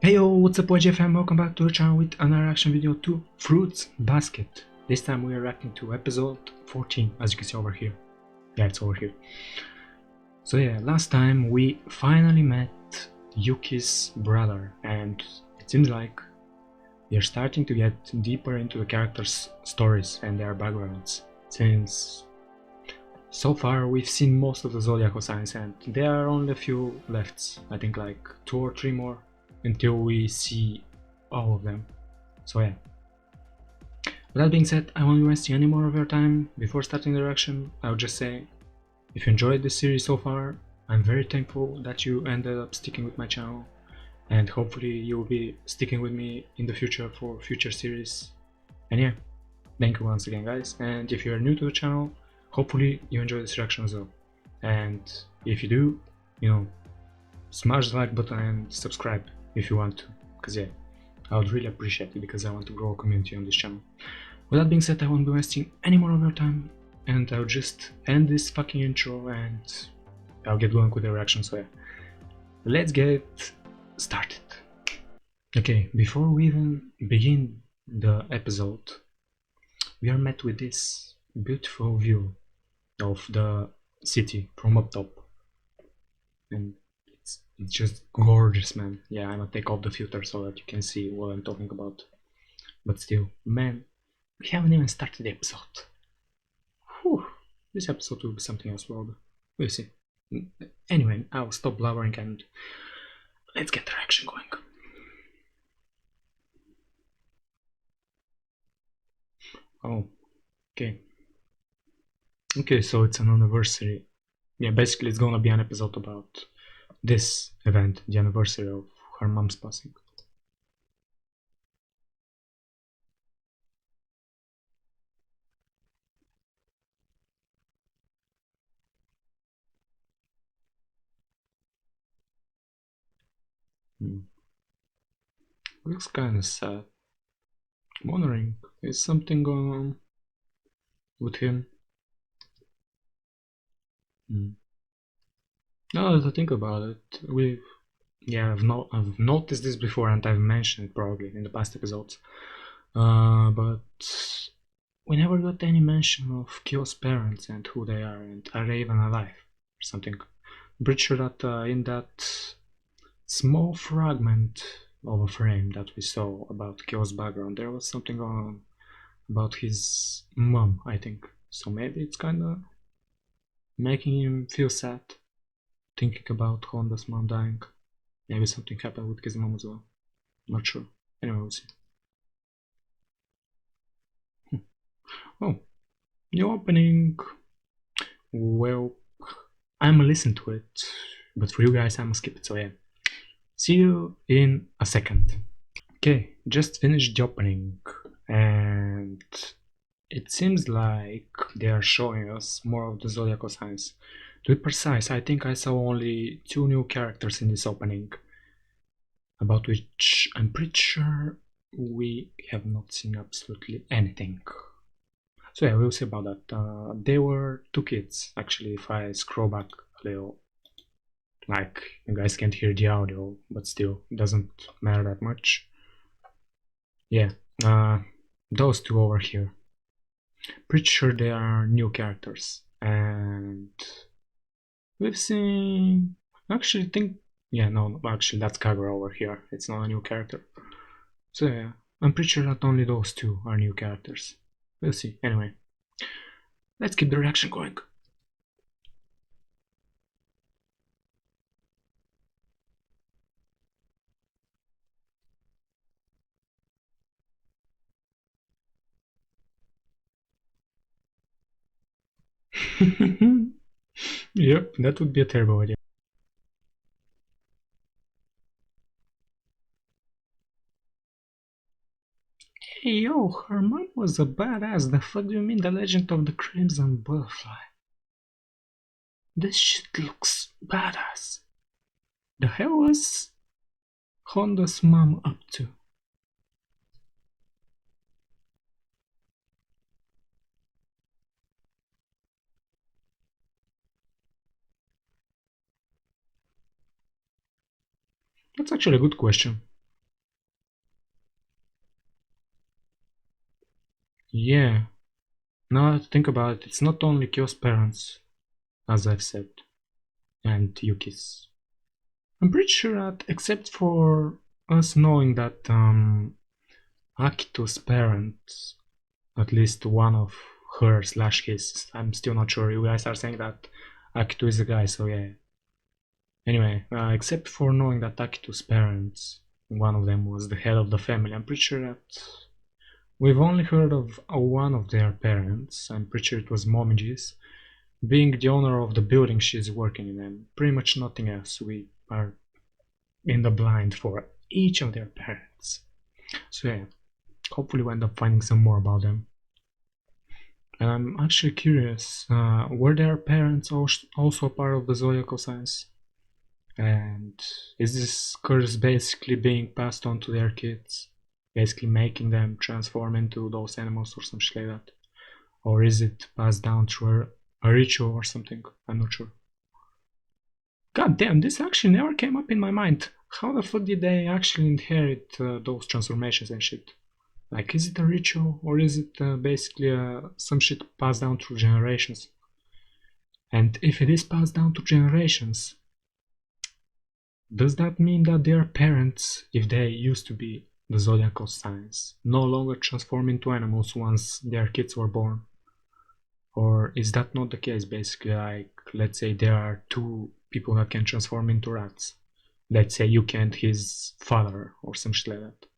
Hey yo, what's up YG fam, welcome back to the channel with another reaction video to Fruits Basket. This time we are reacting to episode 14, as you can see over here. Yeah, it's over here. So yeah, last time we finally met Yuki's brother, and it seems like we are starting to get deeper into the characters' stories and their backgrounds, since so far we've seen most of the Zodiacal signs and there are only a few left, I think like 2 or 3 more until we see all of them. So yeah. With that being said, I won't be wasting any more of your time. Before starting the reaction, I'll just say, if you enjoyed this series so far, I'm very thankful that you ended up sticking with my channel, and hopefully you will be sticking with me in the future for future series. And yeah, thank you once again guys, and if you are new to the channel, hopefully you enjoy this reaction as well. And if you do, you know, smash the like button and subscribe if you want to, because yeah, I would really appreciate it because I want to grow a community on this channel. With that being said, I won't be wasting any more of your time, and I'll just end this fucking intro and I'll get going with the reaction. So yeah, let's get started. Okay, before we even begin the episode, we are met with this beautiful view of the city from up top, and it's just gorgeous, man. Yeah, I'm gonna take off the filter so that you can see what I'm talking about, but still, man, we haven't even started the episode. Whew, this episode will be something else, well, we'll see. Anyway, I'll stop blabbering and let's get the reaction going. Oh, okay. Okay, so it's an anniversary. Yeah, basically it's gonna be an episode about this event, the anniversary of her mom's passing. Looks kinda sad. I'm wondering, is something going on with him? Now that I think about it, I've noticed this before and I've mentioned it probably in the past episodes. But we never got any mention of Kyo's parents and who they are and are they even alive or something. I'm pretty sure that in that small fragment of a frame that we saw about Kyo's background, there was something on about his mom, I think. So maybe it's kinda making him feel sad, thinking about Honda's mom dying. Maybe something happened with his mom as well. Not sure. Anyway, we'll see. Oh, new opening. Well, I'm gonna listen to it, but for you guys, I'm gonna skip it. So yeah, see you in a second. Okay, just finished the opening, and it seems like they are showing us more of the zodiacal signs. To be precise, I think I saw only 2 new characters in this opening, about which I'm pretty sure we have not seen absolutely anything. So yeah, we'll see about that. They were 2 kids, actually, if I scroll back a little. Like, you guys can't hear the audio, but still, it doesn't matter that much. Yeah, those 2 over here. Pretty sure they are new characters. And we've seen... Actually, think... Yeah, no, actually, that's Kagura over here. It's not a new character. So yeah, I'm pretty sure that only those 2 are new characters. We'll see. Anyway, let's keep the reaction going. Yep, that would be a terrible idea. Hey yo, her mom was a badass. The fuck do you mean the legend of the Crimson Butterfly? This shit looks badass. The hell was Honda's mom up to? That's actually a good question. Yeah, now that I think about it, it's not only Kyo's parents, as I've said, and Yuki's. I'm pretty sure that, except for us knowing that Akito's parents, at least one of her slash his, I'm still not sure. You guys are saying that Akito is a guy, so yeah. Anyway, except for knowing that Akito's parents, one of them was the head of the family, I'm pretty sure that we've only heard of one of their parents. I'm pretty sure it was Momiji's, being the owner of the building she's working in, and pretty much nothing else. We are in the blind for each of their parents. So yeah, hopefully we end up finding some more about them. And I'm actually curious, were their parents also part of the zodiacal signs? And is this curse basically being passed on to their kids? Basically making them transform into those animals or some shit like that? Or is it passed down through a ritual or something? I'm not sure. God damn, this actually never came up in my mind. How the fuck did they actually inherit those transformations and shit? Like, is it a ritual or is it basically some shit passed down through generations? And if it is passed down to generations, does that mean that their parents, if they used to be the zodiacal signs, no longer transform into animals once their kids were born? Or is that not the case? Basically, like, let's say there are two people that can transform into rats. Let's say Yuki and his father or some shit like that.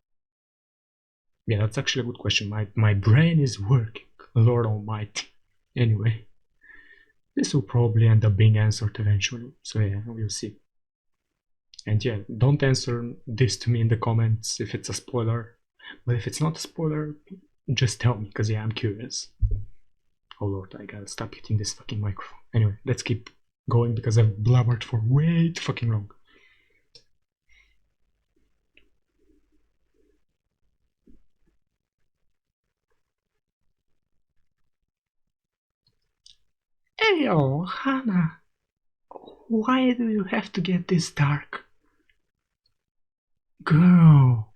Yeah, that's actually a good question. My brain is working. Lord Almighty. Anyway, this will probably end up being answered eventually. So yeah, we'll see. And yeah, don't answer this to me in the comments if it's a spoiler. But if it's not a spoiler, just tell me, because yeah, I'm curious. Oh lord, I gotta stop hitting this fucking microphone. Anyway, let's keep going because I've blubbered for way too fucking long. Hey, Hannah, why do you have to get this dark? Girl,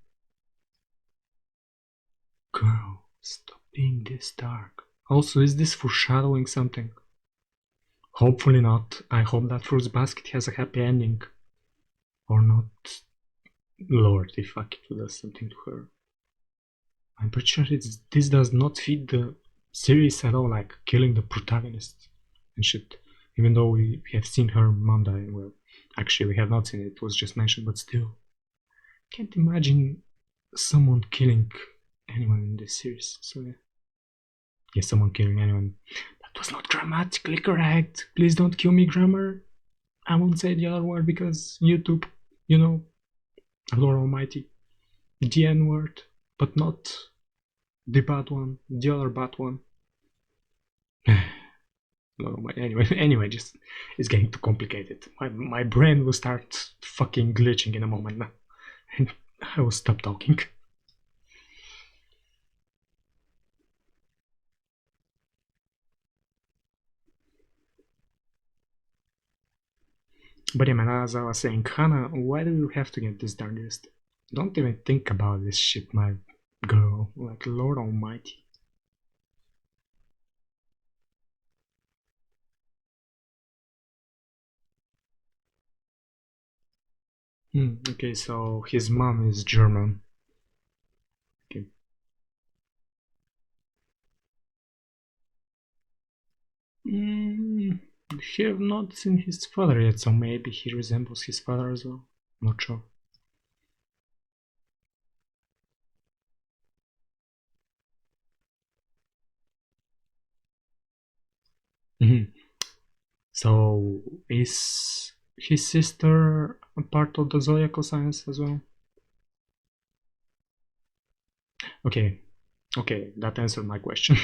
stop being this dark. Also, is this foreshadowing something? Hopefully not. I hope that Fruits Basket has a happy ending. Or not. Lord, if Akito does something to her. I'm pretty sure this does not fit the series at all, like killing the protagonist and shit. Even though we have seen her mom die. Well, actually, we have not seen it, it was just mentioned, but still. Can't imagine someone killing anyone in this series, so yeah. Yeah, someone killing anyone. That was not grammatically correct. Please don't kill me, grammar. I won't say the other word because YouTube, you know, Lord Almighty. The N word, but not the bad one, the other bad one. Lord Almighty. Anyway, just it's getting too complicated. My brain will start fucking glitching in a moment now. And I will stop talking. But yeah, man, as I was saying, Hannah, why do you have to get this darkest? Don't even think about this shit, my girl. Like, Lord Almighty. Okay, so his mom is German. Okay. Have not seen his father yet, so maybe he resembles his father as well. Not sure. Mhm. So is his sister a part of the zodiacal signs as well? Okay, okay, that answered my question.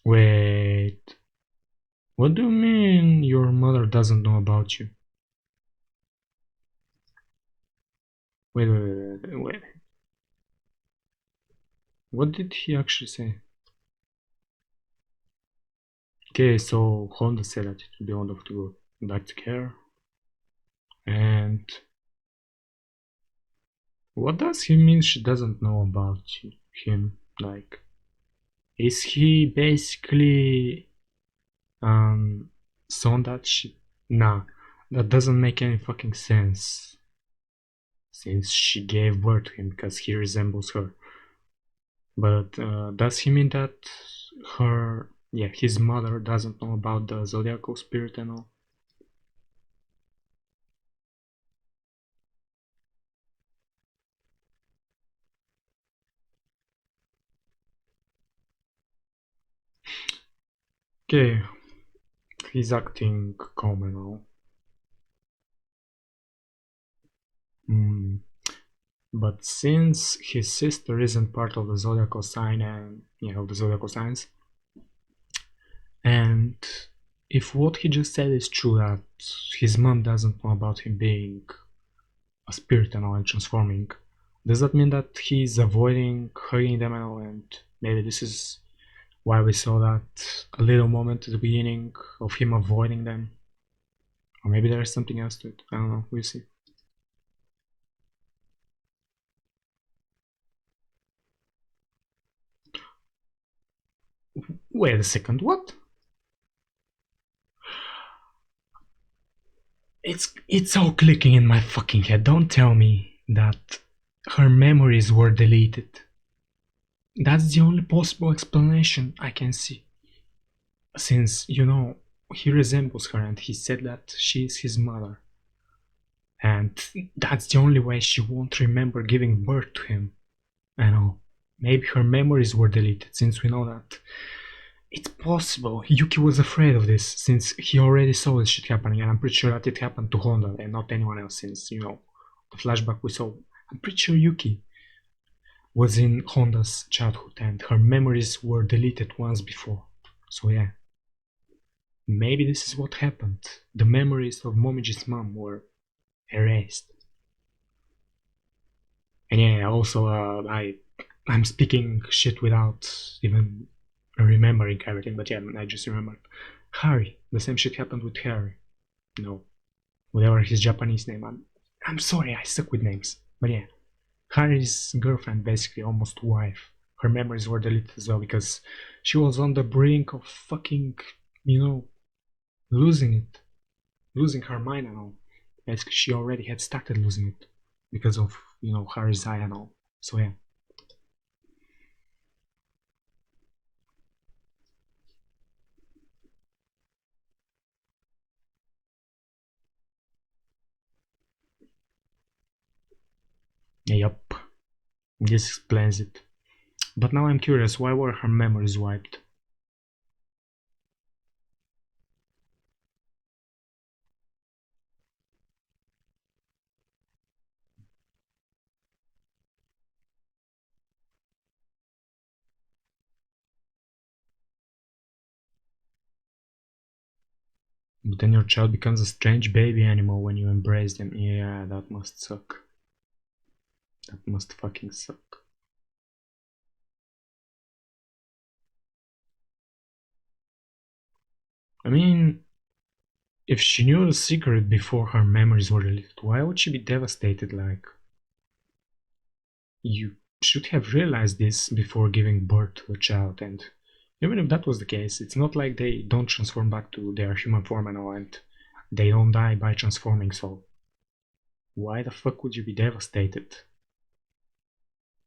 Wait, what do you mean your mother doesn't know about you? Wait. What did he actually say? Okay, so Honda said that it would be wonderful to go back to care. And what does he mean she doesn't know about him? Like, is he basically son that shit? Nah, that doesn't make any fucking sense. Since she gave birth to him because he resembles her. But does he mean that his mother doesn't know about the zodiacal spirit and all? Okay, he's acting calm and all. Hmm. But since his sister isn't part of the zodiacal sign and of the zodiacal signs, and if what he just said is true, that his mom doesn't know about him being a spirit and all and transforming, does that mean that he's avoiding hugging them and all? And maybe this is why we saw that a little moment at the beginning of him avoiding them, or maybe there's something else to it. I don't know. We'll see. Wait a second. What? It's all clicking in my fucking head. Don't tell me that her memories were deleted. That's the only possible explanation I can see. Since, he resembles her and he said that she is his mother. And that's the only way she won't remember giving birth to him. I know. Maybe her memories were deleted, since we know that it's possible Yuki was afraid of this, since he already saw this shit happening, and I'm pretty sure that it happened to Honda and not anyone else, since, the flashback we saw. I'm pretty sure Yuki was in Honda's childhood and her memories were deleted once before. So yeah, maybe this is what happened. The memories of Momiji's mom were erased. And yeah, also I'm speaking shit without even remembering everything, but yeah, I just remembered. Harry, the same shit happened with Harry. No, whatever his Japanese name. I'm sorry, I suck with names. But yeah, Harry's girlfriend, basically almost wife, her memories were deleted as well because she was on the brink of fucking, losing it, losing her mind and all. Basically, she already had started losing it because of, Harry's eye and all. So yeah. Yup, this explains it. But now I'm curious, why were her memories wiped? But then your child becomes a strange baby animal when you embrace them. Yeah, that must suck. That must fucking suck. I mean, if she knew the secret before her memories were deleted, why would she be devastated? Like, you should have realized this before giving birth to a child, and even if that was the case, it's not like they don't transform back to their human form and all, and they don't die by transforming, so why the fuck would you be devastated?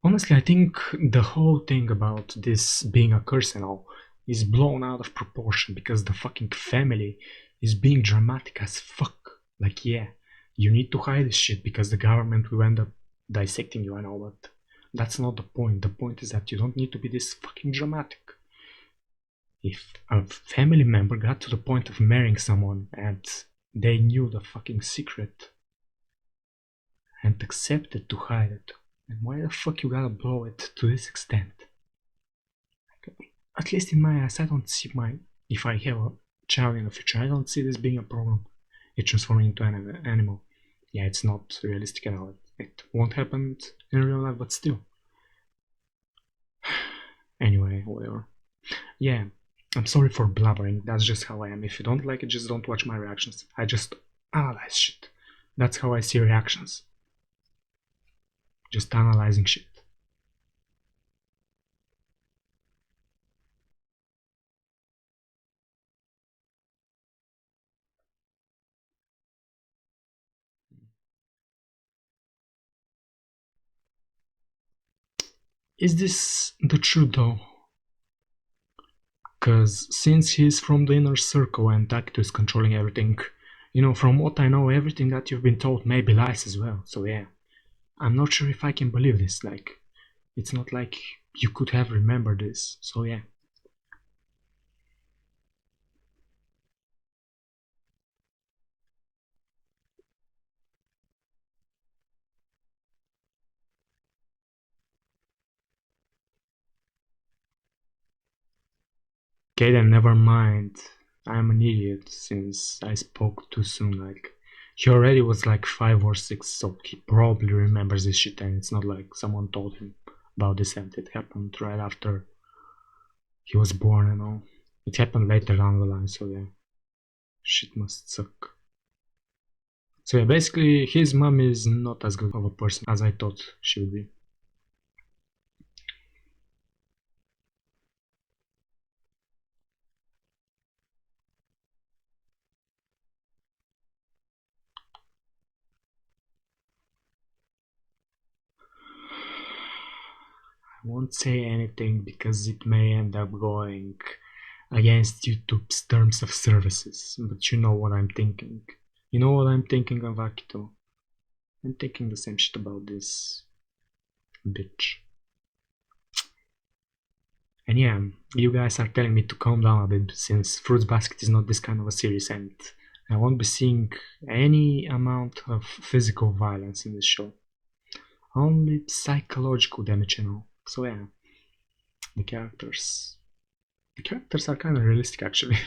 Honestly, I think the whole thing about this being a curse and all is blown out of proportion because the fucking family is being dramatic as fuck. Like, yeah, you need to hide this shit because the government will end up dissecting you and all, but that's not the point. The point is that you don't need to be this fucking dramatic. If a family member got to the point of marrying someone and they knew the fucking secret and accepted to hide it, then why the fuck you gotta blow it to this extent? At least in my eyes, I don't see if I have a child in the future, I don't see this being a problem. It transforming into an animal. Yeah, it's not realistic at all. It won't happen in real life, but still. Anyway, whatever. Yeah, I'm sorry for blabbering, that's just how I am. If you don't like it, just don't watch my reactions. I just analyze shit. That's how I see reactions. Just analyzing shit. Is this the truth though? Because since he's from the inner circle and Takuto is controlling everything, from what I know, everything that you've been told may be lies as well. So yeah, I'm not sure if I can believe this. Like, it's not like you could have remembered this. So yeah. Okay then, never mind. I'm an idiot since I spoke too soon. Like, he already was like 5 or 6, so he probably remembers this shit, and it's not like someone told him about this and it happened right after he was born and all. It happened later down the line, so yeah. Shit must suck. So yeah, basically his mom is not as good of a person as I thought she would be. I won't say anything because it may end up going against YouTube's terms of services, but you know what I'm thinking. You know what I'm thinking of Akito? I'm thinking the same shit about this bitch. And yeah, you guys are telling me to calm down a bit since Fruits Basket is not this kind of a series and I won't be seeing any amount of physical violence in this show. Only psychological damage, So yeah, the characters. The characters are kind of realistic actually.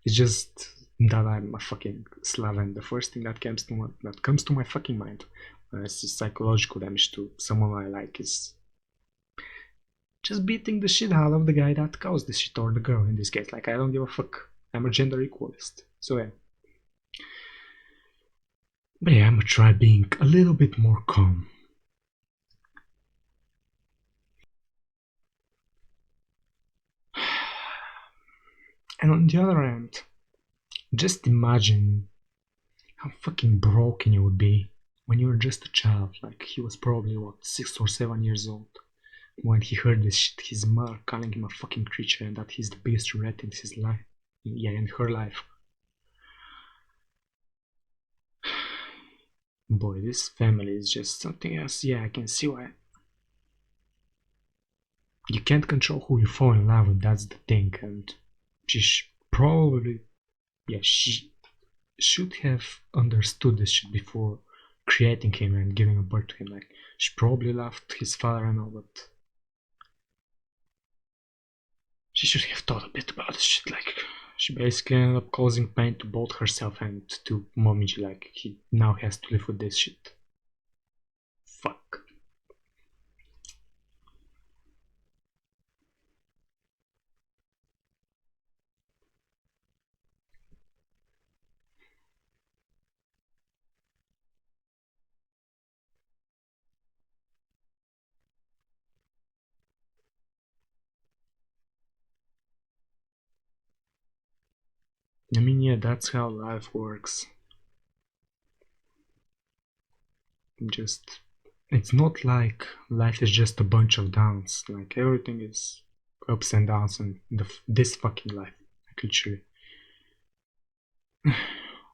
It's just that I'm a fucking Slav, and the first thing that comes to my fucking mind is psychological damage to someone I like is just beating the shit out of the guy that caused this shit, or the girl in this case. Like, I don't give a fuck. I'm a gender equalist. So yeah. But yeah, I'm gonna try being a little bit more calm. And on the other hand, just imagine how fucking broken you would be when you were just a child. Like, he was probably, what, 6 or 7 years old when he heard this shit, his mother calling him a fucking creature and that he's the biggest regret in his life. Yeah, in her life. Boy, this family is just something else. Yeah, I can see why. You can't control who you fall in love with, that's the thing. And she probably, yeah, she should have understood this shit before creating him and giving birth to him. Like, she probably loved his father and all, but she should have thought a bit about this shit. Like, she basically ended up causing pain to both herself and to Momiji. Like, he now has to live with this shit. Fuck. I mean, yeah, that's how life works. Just, it's not like life is just a bunch of downs. Like, everything is ups and downs in this fucking life. Like, literally.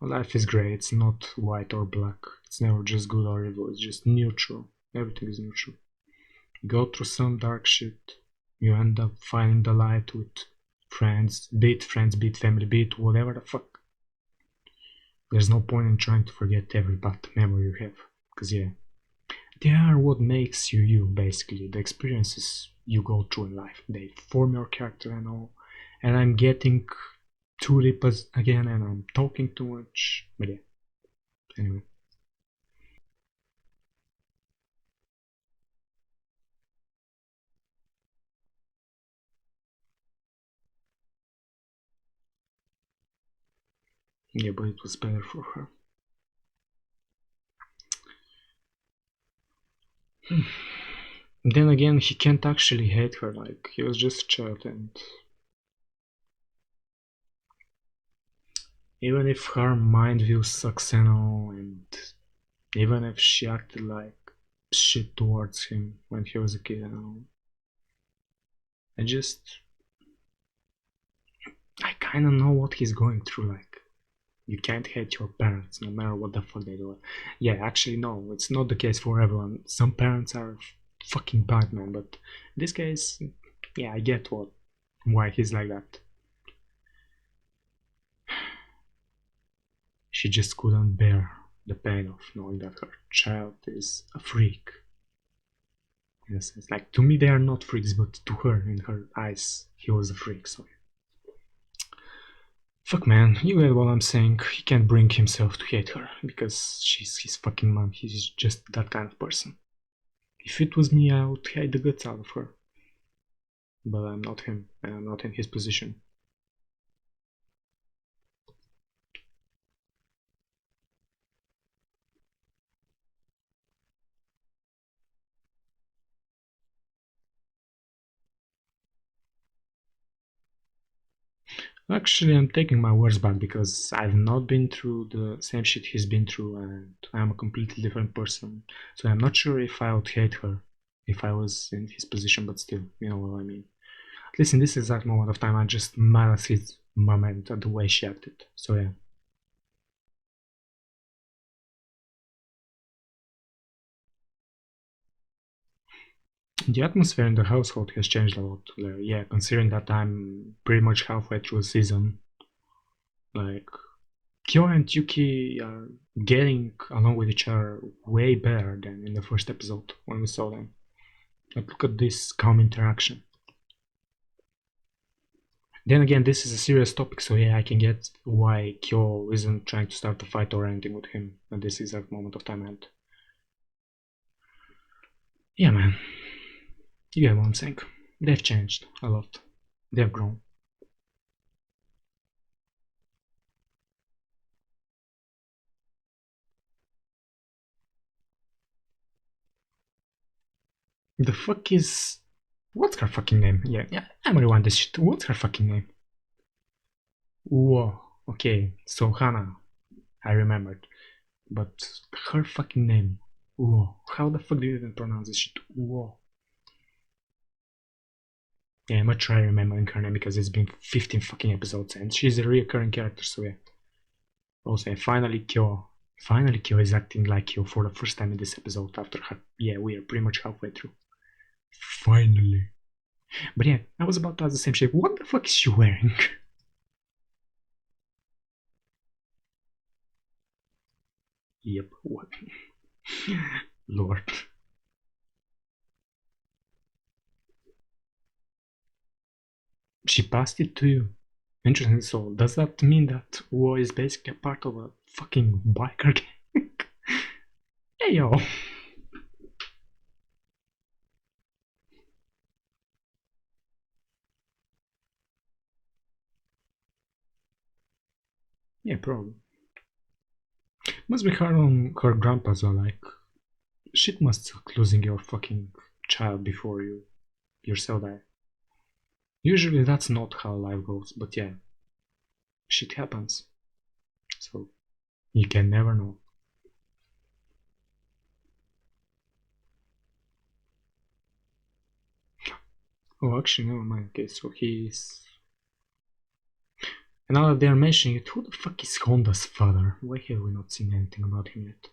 Life is grey, it's not white or black. It's never just good or evil, it's just neutral. Everything is neutral. You go through some dark shit, you end up finding the light with friends, be it family, be it whatever the fuck. There's no point in trying to forget every bad memory you have. Because, yeah, they are what makes you you, basically. The experiences you go through in life. They form your character and all. And I'm getting too deep again and I'm talking too much. But yeah, anyway. Yeah, but it was better for her. Then again, he can't actually hate her, like, he was just a child, and even if her mind view sucks and all, and even if she acted like shit towards him when he was a kid and all, I kinda know what he's going through, like, you can't hate your parents no matter what the fuck they do. Yeah, actually, no, it's not the case for everyone. Some parents are fucking bad, man, but in this case, yeah, I get why he's like that. She just couldn't bear the pain of knowing that her child is a freak. Yes, it's like, to me they are not freaks, but to her, in her eyes, he was a freak, so. Fuck, man, you get what I'm saying. He can't bring himself to hate her because she's his fucking mom. He's just that kind of person. If it was me, I would hate the guts out of her. But I'm not him, and I'm not in his position. Actually, I'm taking my words back because I've not been through the same shit he's been through, and I'm a completely different person. So I'm not sure if I would hate her if I was in his position, but still, you know what I mean. At least in this exact moment of time, I'm just mad at his moment and the way she acted. So yeah. The atmosphere in the household has changed a lot. Yeah, considering that I'm pretty much halfway through the season, like, Kyo and Yuki are getting along with each other way better than in the first episode when we saw them. Like, look at this calm interaction. Then again, this is a serious topic, so yeah, I can get why Kyo isn't trying to start a fight or anything with him at this exact moment of time. And yeah, man, you get what I'm saying. They've changed a lot. They've grown. The fuck is... What's her fucking name? Yeah, I'm rewind this shit. What's her fucking name? Whoa. Okay, so Hana, I remembered. But her fucking name. Whoa. How the fuck do you even pronounce this shit? Whoa. Yeah, I'm gonna try remembering her name because it's been 15 fucking episodes and she's a recurring character, so yeah. Also, yeah, finally Kyo. Finally Kyo is acting like Kyo for the first time in this episode after her. Yeah, we are pretty much halfway through. Finally. But yeah, I was about to ask the same shape. What the fuck is she wearing? Yep, what? Lord. She passed it to you. Interesting. So, does that mean that Uo is basically a part of a fucking biker gang? Hey yo! Yeah, probably. Must be hard on her grandpa as well, like, shit must suck losing your fucking child before you yourself die. Usually that's not how life goes, but yeah, shit happens. So, you can never know. Oh, actually, never mind. Okay, so he's... And now that they're mentioning it, who the fuck is Honda's father? Why have we not seen anything about him yet?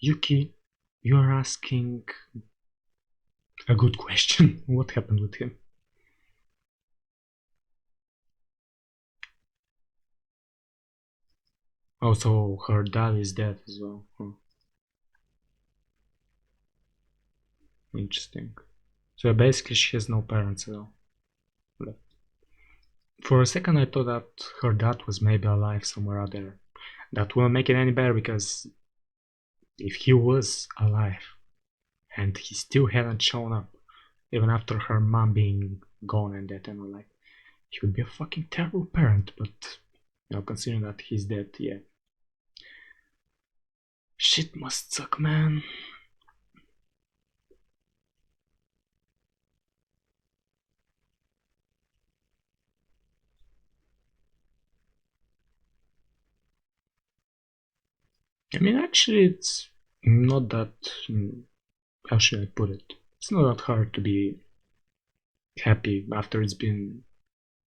Yuki, you're asking a good question. What happened with him? Oh, so her dad is dead as well. Oh, interesting. So basically she has no parents at all. For a second I thought that her dad was maybe alive somewhere out there. That wouldn't make it any better because if he was alive and he still hadn't shown up, even after her mom being gone and that and all, like, he would be a fucking terrible parent, but considering that he's dead, yeah. Shit must suck, man. I mean, actually, it's not that. How should I put it? It's not that hard to be happy after it's been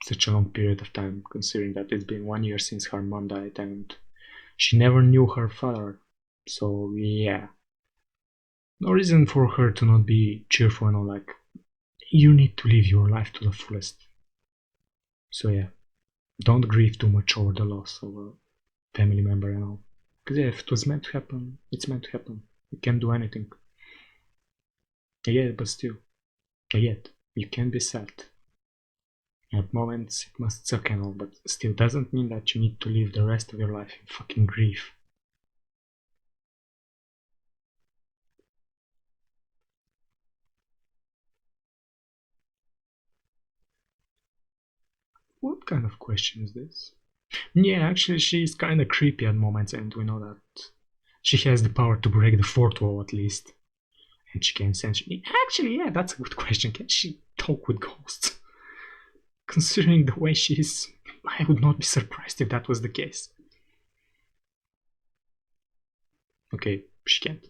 such a long period of time, considering that it's been 1 year since her mom died and she never knew her father. So, yeah. No reason for her to not be cheerful and all, like, you need to live your life to the fullest. So, yeah. Don't grieve too much over the loss of a family member and all. Because, yeah, if it was meant to happen, it's meant to happen. You can't do anything. Yeah, but still. Yet, you can be sad. At moments it must suck and all, but still doesn't mean that you need to live the rest of your life in fucking grief. What kind of question is this? Yeah, actually she's kinda creepy at moments and we know that she has the power to break the fourth wall at least. And she can sense. Actually, yeah, that's a good question. Can she talk with ghosts? Considering the way she is, I would not be surprised if that was the case. Okay, she can't.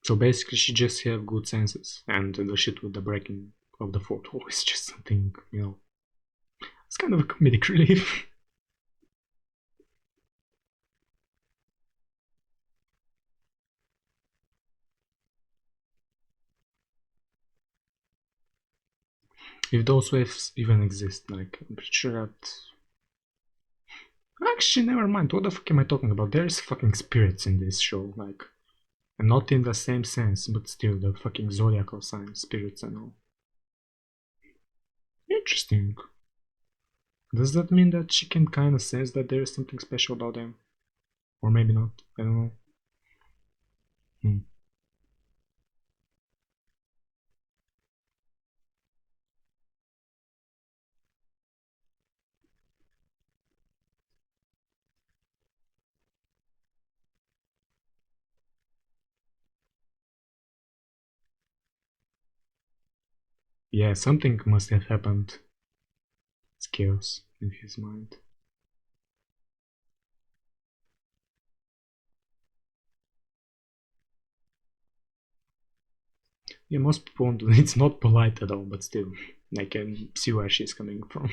So basically, she just have good senses, and the shit with the breaking of the fourth wall is just something, it's kind of a comedic relief. If those waves even exist, like, I'm pretty sure that. Actually, never mind. What the fuck am I talking about? There's fucking spirits in this show, like, and not in the same sense, but still the fucking zodiacal signs, spirits and all. Interesting. Does that mean that she can kind of sense that there is something special about them? Or maybe not. I don't know. Hmm. Yeah, something must have happened. It's chaos in his mind. Yeah, most people won't do it. It's not polite at all, but still, I can see where she's coming from.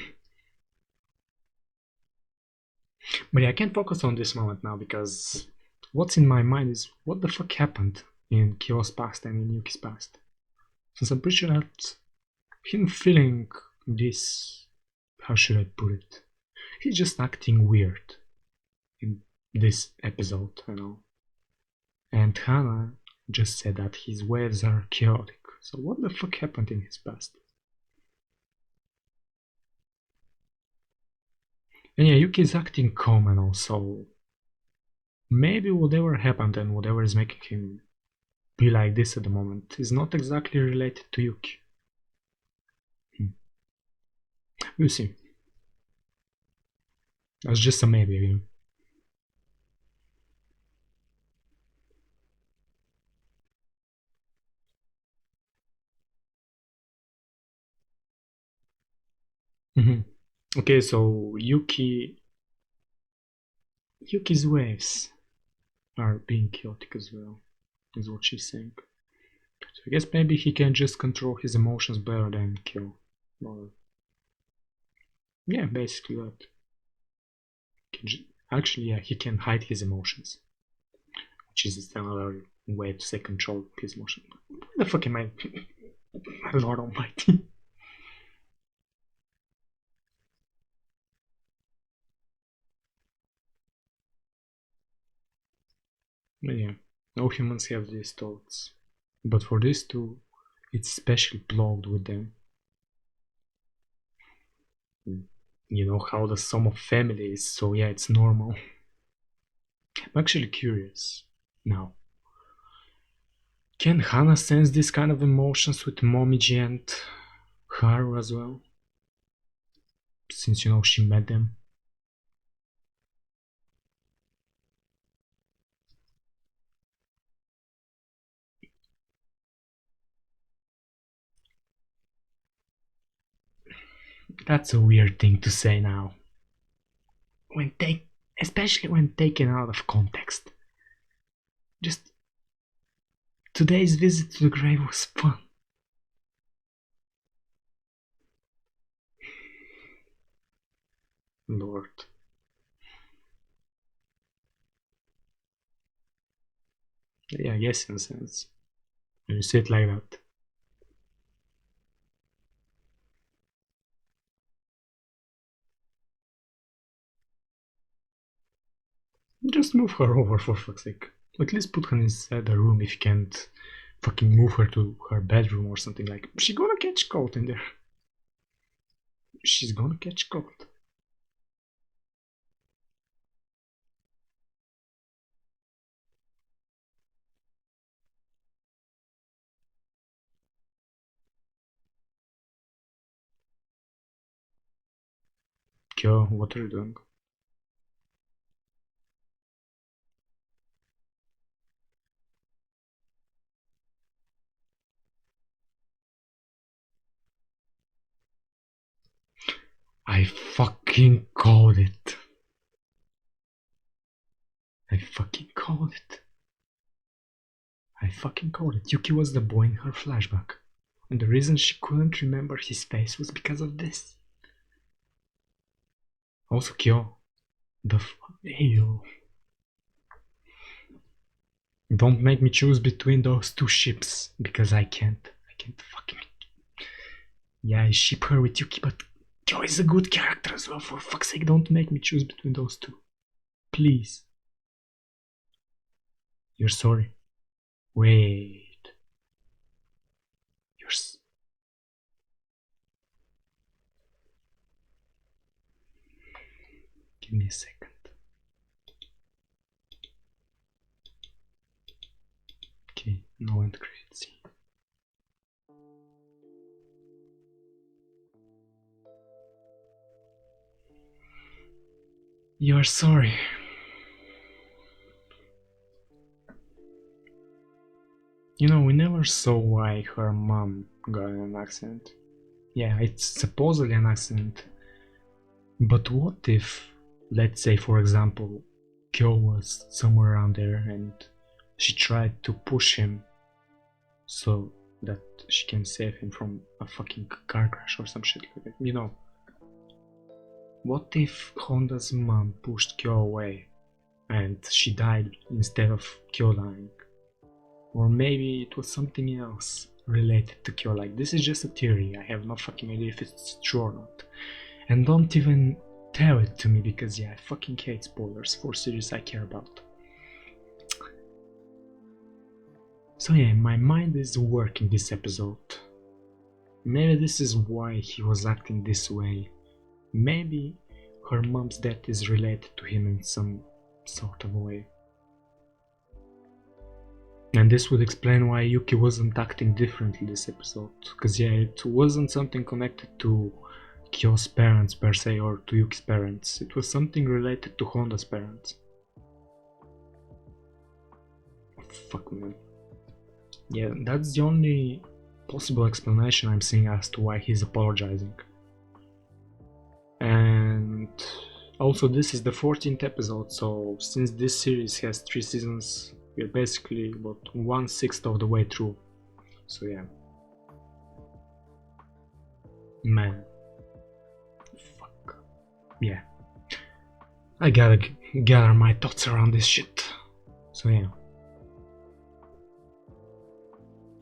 But yeah, I can't focus on this moment now because what's in my mind is what the fuck happened in Kyo's past and in Yuki's past. Since I'm pretty sure that him feeling this, how should I put it? He's just acting weird in this episode, And Hannah just said that his waves are chaotic. So what the fuck happened in his past? And yeah, Yuki is acting calm and also maybe whatever happened and whatever is making him be like this at the moment is not exactly related to Yuki. We'll see. That's just a maybe. Mm-hmm. Okay, so Yuki's waves are being chaotic as well, is what she's saying. So I guess maybe he can just control his emotions better than Kyo. Or yeah, basically that. Actually, yeah, he can hide his emotions, which is another way to say control his emotions. Why the fuck am I? My Lord Almighty. But yeah, no humans have these thoughts. But for these two, it's especially plugged with them. You know how the sum of family is, so yeah, it's normal. I'm actually curious now. Can Hana sense this kind of emotions with Momiji and Haru as well? Since, you know, she met them. That's a weird thing to say now. Especially when taken out of context. Just today's visit to the grave was fun. Lord. Yeah, I guess in a sense. When you say it like that. Just move her over for fuck's sake. At least put her inside the room if you can't fucking move her to her bedroom or something like. She's gonna catch cold in there. She's gonna catch cold. Kyo, what are you doing? I fucking called it. I fucking called it. I fucking called it. Yuki was the boy in her flashback. And the reason she couldn't remember his face was because of this. Also, Kyo. Hey, yo. Don't make me choose between those two ships, because I can't. I can't fucking. Yeah, I ship her with Yuki, but Kyo is a good character as well. For fuck's sake, don't make me choose between those two. Please. You're sorry. Wait. You're. Give me a second. Okay, no end credit scene. You're sorry. You know, we never saw why her mom got in an accident. Yeah, it's supposedly an accident. But what if, let's say for example, Kyo was somewhere around there and she tried to push him so that she can save him from a fucking car crash or some shit like that, you know. What if Honda's mom pushed Kyo away and she died instead of Kyo dying? Or maybe it was something else related to Kyo. Like, this is just a theory, I have no fucking idea if it's true or not. And don't even tell it to me, because yeah, I fucking hate spoilers for series I care about. So yeah, my mind is working this episode. Maybe this is why he was acting this way. Maybe her mom's death is related to him in some sort of way. And this would explain why Yuki wasn't acting differently this episode. Because yeah, it wasn't something connected to Kyo's parents per se, or to Yuki's parents. It was something related to Honda's parents. Fuck, man. Yeah, that's the only possible explanation I'm seeing as to why he's apologizing. And also, this is the 14th episode, so since this series has 3 seasons, we're basically about 1/6 of the way through. So yeah. Man. Fuck. Yeah. I gotta gather my thoughts around this shit. So yeah.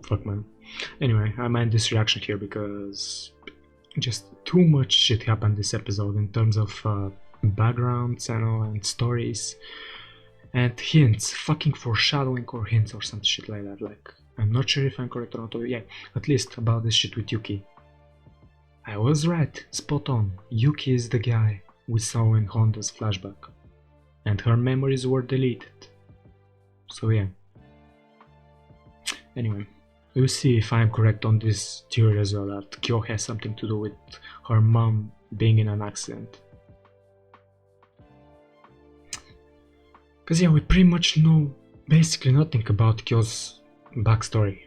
Fuck, man. Anyway, I made this reaction here because just too much shit happened this episode in terms of backgrounds and stories and hints, fucking foreshadowing or hints or some shit like that. Like, I'm not sure if I'm correct or not. Yeah, at least about this shit with Yuki. I was right, spot on. Yuki is the guy we saw in Honda's flashback, and her memories were deleted. So yeah. Anyway, we'll see if I'm correct on this theory as well, that Kyo has something to do with her mom being in an accident. Cause yeah, we pretty much know basically nothing about Kyo's backstory.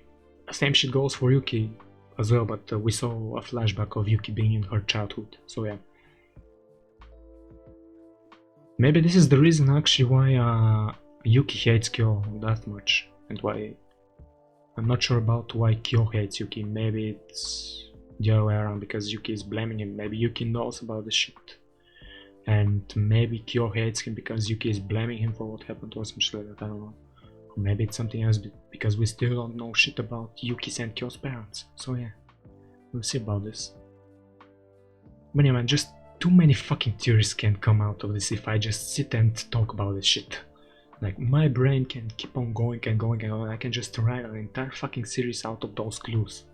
Same shit goes for Yuki as well, but we saw a flashback of Yuki being in her childhood, so yeah. Maybe this is the reason actually why Yuki hates Kyo that much, and why... I'm not sure about why Kyo hates Yuki. Maybe it's the other way around, because Yuki is blaming him. Maybe Yuki knows about the shit, and maybe Kyo hates him because Yuki is blaming him for what happened or some shit like that, I don't know. Or maybe it's something else, because we still don't know shit about Yuki's and Kyo's parents. So yeah, we'll see about this. But yeah man, just too many fucking theories can come out of this if I just sit and talk about this shit. Like, my brain can keep on going and going and going. I can just write an entire fucking series out of those clues.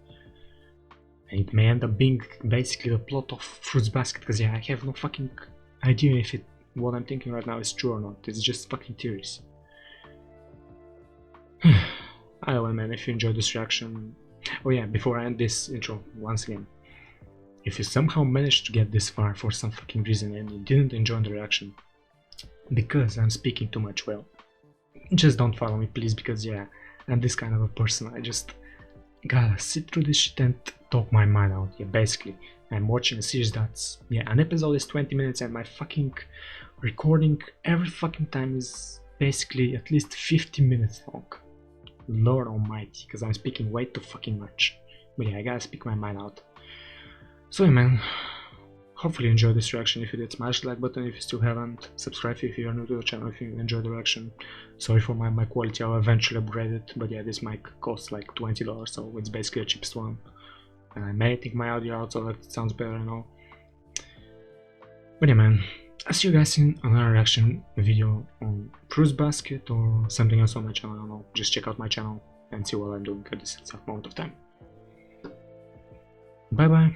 And it may end up being basically the plot of Fruits Basket, because yeah, I have no fucking idea if what I'm thinking right now is true or not. It's just fucking theories. Anyway man, if you enjoyed this reaction... Oh yeah, before I end this intro, once again, if you somehow managed to get this far for some fucking reason and you didn't enjoy the reaction because I'm speaking too much, well, just don't follow me please, because yeah, I'm this kind of a person. I just gotta sit through this shit and talk my mind out. Yeah, basically, I'm watching a series that's... yeah, an episode is 20 minutes and my fucking recording every fucking time is basically at least 50 minutes long. Lord almighty, because I'm speaking way too fucking much. But yeah, I gotta speak my mind out. So yeah man, hopefully you enjoyed this reaction. If you did, smash the like button. If you still haven't, subscribe if you are new to the channel, if you enjoyed the reaction. Sorry for my mic quality, I'll eventually upgrade it, but yeah, this mic costs like $20, so it's basically the cheapest one. And I'm editing my audio out so that it sounds better and all. But yeah man, I'll see you guys in another reaction video on Fruits Basket or something else on my channel, I don't know. Just check out my channel and see what I'm doing at this exact moment of time. Bye bye.